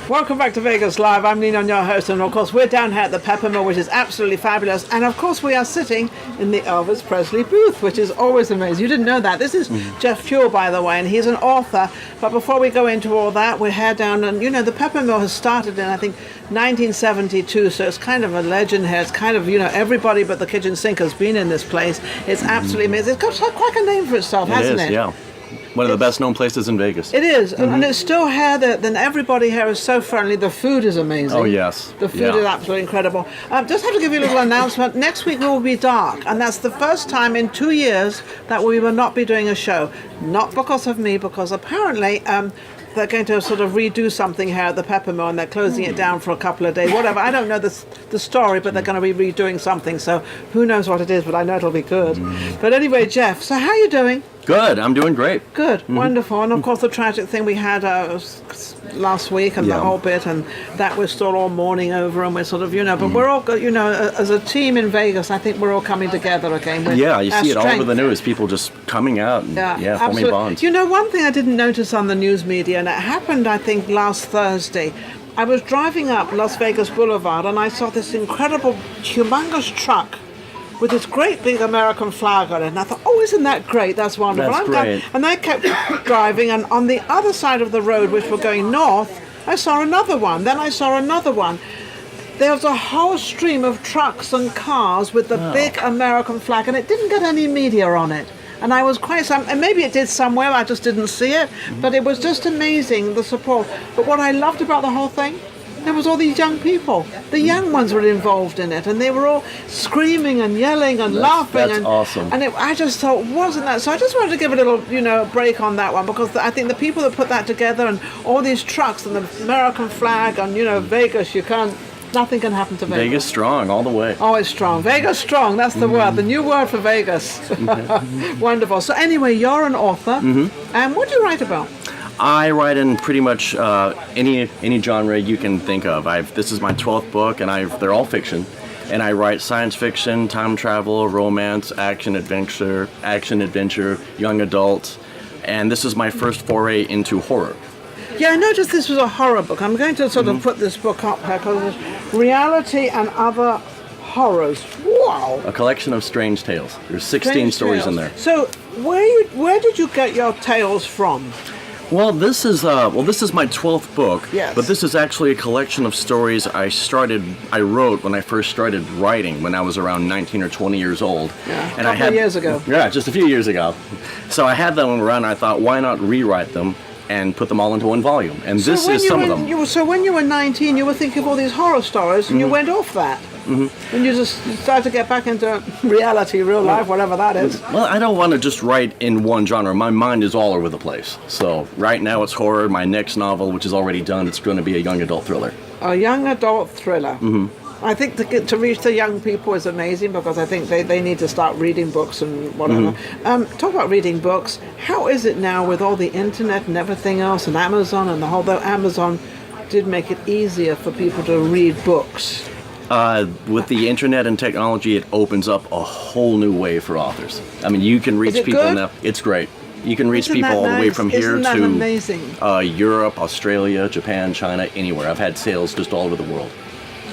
Welcome back to Vegas Live. I'm Nina, your host, and of course we're down here at the Pepper Mill, which is absolutely fabulous. And of course we are sitting in the Elvis Presley booth, which is always amazing. You didn't know that. This is Jeff Fuell, by the way, and he's an author. But before we go into all that, we're here down, and you know, the Pepper Mill has started in, I think, 1972, so it's kind of a legend here. It's kind of, you know, everybody but the kitchen sink has been in this place. It's absolutely amazing. It's got quite a name for itself, hasn't it? Yeah. One of the best known places in Vegas. It is, and it's still here. Then everybody here is so friendly. The food is amazing. Oh, yes. The food is absolutely incredible. Just have to give you a little announcement. Next week we will be dark, and that's the first time in 2 years that we will not be doing a show. Not because of me, because apparently they're going to sort of redo something here at the Pepper Mill, and they're closing it down for a couple of days. Whatever. I don't know the story, but they're going to be redoing something. So who knows what it is, but I know it'll be good. But anyway, Jeff, so how are you doing? Good. I'm doing great. Good. Wonderful. And of course the tragic thing we had last week and the whole bit, and that we're still all mourning over, and we're sort of, you know, but we're all, you know, as a team in Vegas, I think we're all coming together again. You see it all over the news, people just coming out and forming bonds. You know, one thing I didn't notice on the news media, and it happened, I think, last Thursday, I was driving up Las Vegas Boulevard and I saw this incredible, humongous truck with this great big American flag on it, and I thought, oh, isn't that great? That's wonderful. That's great. And I kept driving, and on the other side of the road, which were going north, I saw another one. Then I saw another one. There was a whole stream of trucks and cars with the big American flag, and it didn't get any media on it. And I was and maybe it did somewhere, I just didn't see it, but it was just amazing, the support. But what I loved about the whole thing, there was all these young people. The young ones were involved in it, and they were all screaming and yelling and laughing. That's awesome. And I just thought, wasn't that? So I just wanted to give a little, you know, break on that one, because I think the people that put that together, and all these trucks and the American flag, and, you know, Vegas, nothing can happen to Vegas. Vegas strong all the way. Always strong. Vegas strong, that's the word, the new word for Vegas. Wonderful. So anyway, you're an author, and what do you write about? I write in pretty much any genre you can think of. This is my 12th book, and they're all fiction. And I write science fiction, time travel, romance, action adventure, young adult, and this is my first foray into horror. Yeah, I noticed this was a horror book. I'm going to sort of put this book up here, because it's Reality and Other Horrors. Wow! A collection of strange tales. There's 16 stories in there. So where did you get your tales from? Well, this is my 12th book. Yes. But this is actually a collection of stories I wrote when I first started writing when I was around 19 or 20 years old. Yeah, a couple of years ago. Yeah, just a few years ago. So I had them around, and I thought, why not rewrite them and put them all into one volume? And this is some of them. So when you were 19, you were thinking of all these horror stories, and you went off that. And you just started to get back into reality, real life, whatever that is. Well, I don't want to just write in one genre. My mind is all over the place. So right now it's horror. My next novel, which is already done, it's going to be a young adult thriller. A young adult thriller. I think to reach the young people is amazing, because I think they need to start reading books and whatever. Talk about reading books. How is it now with all the internet and everything else, and Amazon and the whole? Though Amazon did make it easier for people to read books. With the internet and technology, it opens up a whole new way for authors. I mean, you can reach people good? now. It's great. You can reach people all the way from here to amazing? Europe, Australia, Japan, China, anywhere. I've had sales just all over the world.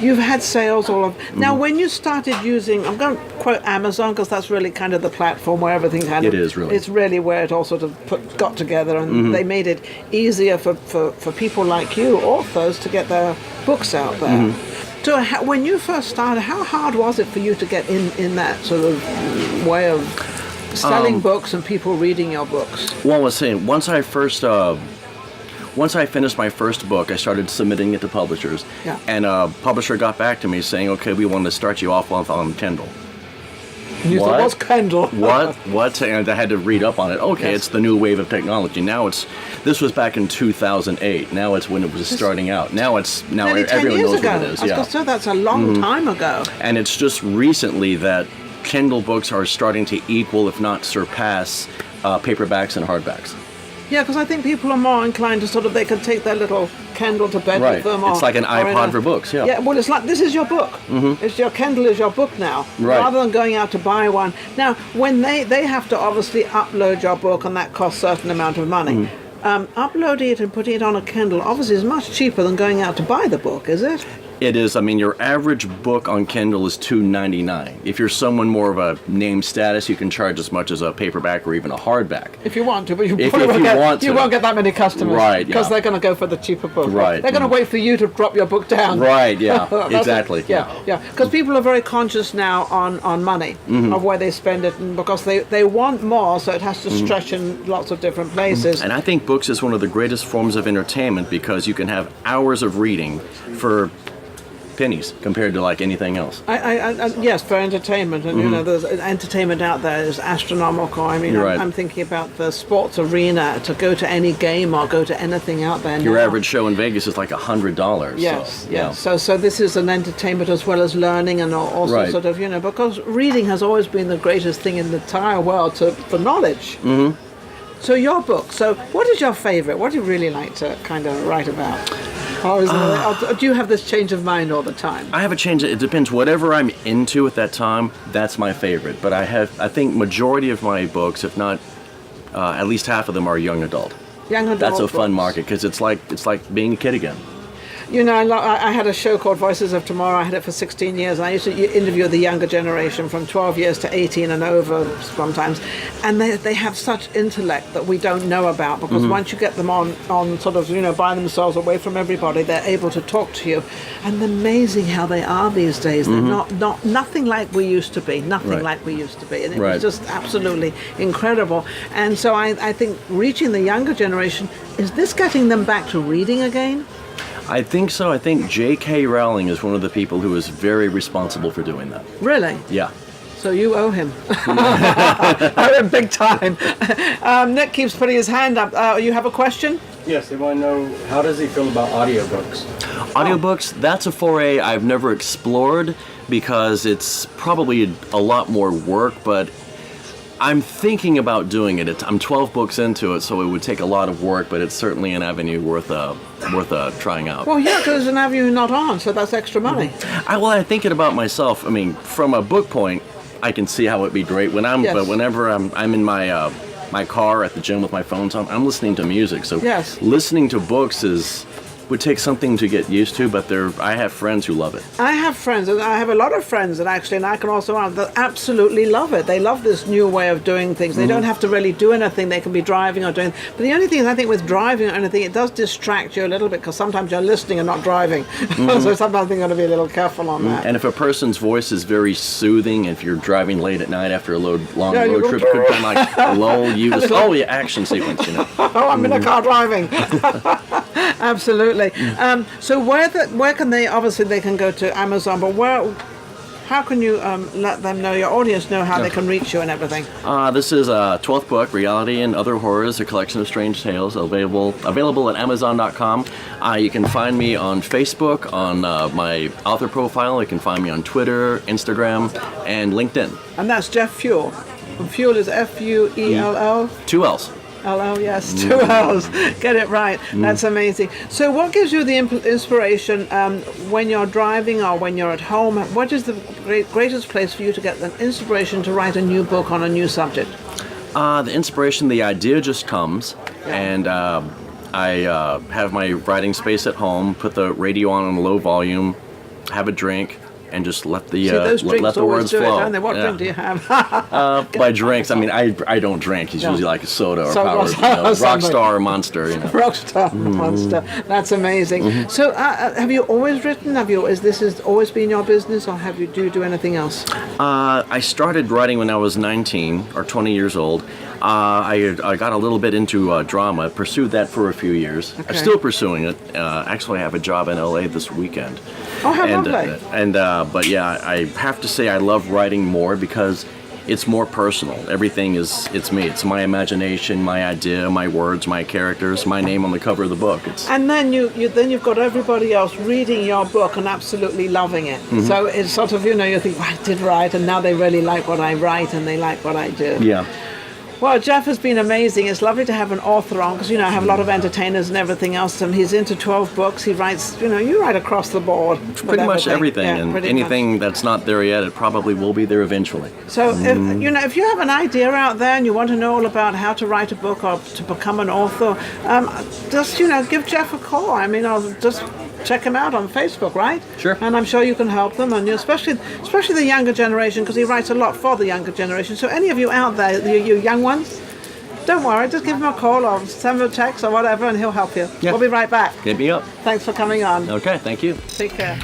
You've had sales all of... Now, when you started using... I'm going to quote Amazon, because that's really kind of the platform where everything kind of... It is, really. It's really where it all sort of got together, and they made it easier for people like you, authors, to get their books out there. So when you first started, how hard was it for you to get in that sort of way of selling books and people reading your books? Well, I was saying, once I finished my first book, I started submitting it to publishers. Yeah. And a publisher got back to me saying, okay, we want to start you off on Kindle. And you thought, what's Kindle? What? And I had to read up on it. Okay, Yes. It's the new wave of technology. This was back in 2008. Now it's when it was starting out. Now Nearly 10 everyone years knows ago. what it is. Yeah. So that's a long time ago. And it's just recently that Kindle books are starting to equal, if not surpass, paperbacks and hardbacks. Yeah, because I think people are more inclined to sort of, they can take their little Kindle to bed with them. It's like an iPod for books, yeah. Yeah, well, it's like, this is your book. It's your Kindle is your book now, rather than going out to buy one. Now, when they have to obviously upload your book, and that costs a certain amount of money. uploading it and putting it on a Kindle obviously is much cheaper than going out to buy the book, is it? It is. I mean, your average book on Kindle is $2.99. If you're someone more of a name status, you can charge as much as a paperback or even a hardback. If you want to, but you If probably you want to. you won't get that many customers. Right, Because yeah. they're going to go for the cheaper book. Right. They're going to wait for you to drop your book down. Right, yeah, That's exactly. it. Yeah. Because people are very conscious now on money, of where they spend it, and because they want more, so it has to stretch in lots of different places. And I think books is one of the greatest forms of entertainment because you can have hours of reading for pennies compared to like anything else. I yes, for entertainment, and you know, there's entertainment out there is astronomical. I mean, You're right. I'm thinking about the sports arena to go to any game or go to anything out there. Your now. average show in Vegas is like $100. Yes, so, yes. yeah. So this is an entertainment as well as learning, and also Right. sort of, you know, because reading has always been the greatest thing in the entire world for knowledge. Mm-hmm. So your book. So what is your favorite? What do you really like to kind of write about? Or do you have this change of mind all the time? I have a change. It depends. Whatever I'm into at that time, that's my favorite. But I think majority of my books, if not at least half of them, are young adult. Young adult That's a fun books. market because it's like being a kid again. You know, I had a show called Voices of Tomorrow. I had it for 16 years. And I used to interview the younger generation from 12 years to 18 and over sometimes. And they have such intellect that we don't know about, because once you get them on sort of, you know, by themselves away from everybody, they're able to talk to you. And amazing how they are these days. They're nothing like we used to be. Nothing Right. like we used to be. And it Right. was just absolutely incredible. And so I think reaching the younger generation, is this getting them back to reading again? I think so. I think J.K. Rowling is one of the people who is very responsible for doing that. Really? Yeah. So you owe him. Owe him big time. Nick keeps putting his hand up. You have a question? Yes, they want to know, how does he feel about audiobooks? Audiobooks, that's a foray I've never explored because it's probably a lot more work, but I'm thinking about doing it. I'm 12 books into it, so it would take a lot of work, but it's certainly an avenue worth trying out. Well, yeah, because it's an avenue not on, so that's extra money. I'm thinking about myself. I mean, from a book point, I can see how it'd be great. Yes. But whenever I'm in my my car at the gym with my phones on, I'm listening to music. So Yes. listening to books would take something to get used to, but I have friends who love it. I have friends, and I have a lot of friends that actually, and I can also add, that absolutely love it. They love this new way of doing things. They don't have to really do anything. They can be driving or doing. But the only thing is, I think with driving or anything, it does distract you a little bit, because sometimes you're listening and not driving. So sometimes you've got to be a little careful on that. And if a person's voice is very soothing, if you're driving late at night after a long Yeah, you road go, trip, it could kind of like lull you. Yeah, action sequence, you know. Oh, I'm in a car driving. Absolutely. So where can they? Obviously, they can go to Amazon, but how can you let them know, your audience know how they can reach you and everything? This is a 12th book, Reality and Other Horrors, a collection of strange tales, available at Amazon.com. You can find me on Facebook, on my author profile. You can find me on Twitter, Instagram, and LinkedIn. And that's Jeff Fuell. And Fuell is Fuell. 2 L's. L-O, yes, 2 L's. Get it right. That's amazing. So what gives you the inspiration when you're driving or when you're at home? What is the greatest place for you to get the inspiration to write a new book on a new subject? The inspiration, the idea just comes, and I have my writing space at home, put the radio on low volume, have a drink, and just let the let the words flow. Don't they? What drink do you have? By drinks, I mean I don't drink. It's usually like a soda or Soda, power, something. Rockstar or Monster. You know. Rockstar monster. That's amazing. So, have you always written? Is this always been your business, or do you do anything else? I started writing when I was 19 or 20 years old. I got a little bit into drama, pursued that for a few years. Okay. I'm still pursuing it. Actually, I have a job in LA this weekend. Oh, how lovely. But yeah, I have to say I love writing more because it's more personal. Everything it's me. It's my imagination, my idea, my words, my characters, my name on the cover of the book. And then you've got everybody else reading your book and absolutely loving it. So it's sort of, you think, well, I did write, and now they really like what I write and they like what I do. Yeah. Well, Jeff has been amazing. It's lovely to have an author on because, I have a lot of entertainers and everything else, and he's into 12 books. He writes, you write across the board. Pretty much everything, Yeah, and pretty anything much. that's not there yet, it probably will be there eventually. So, if you have an idea out there and you want to know all about how to write a book or to become an author, just, give Jeff a call. I mean, I'll just check him out on Facebook, right? Sure. And I'm sure you can help them, and especially the younger generation, because he writes a lot for the younger generation. So any of you out there, you young ones, don't worry, just give him a call or send him a text or whatever, and he'll help you. Yeah. We'll be right back. Hit me up. Thanks for coming on. Okay, thank you. Take care.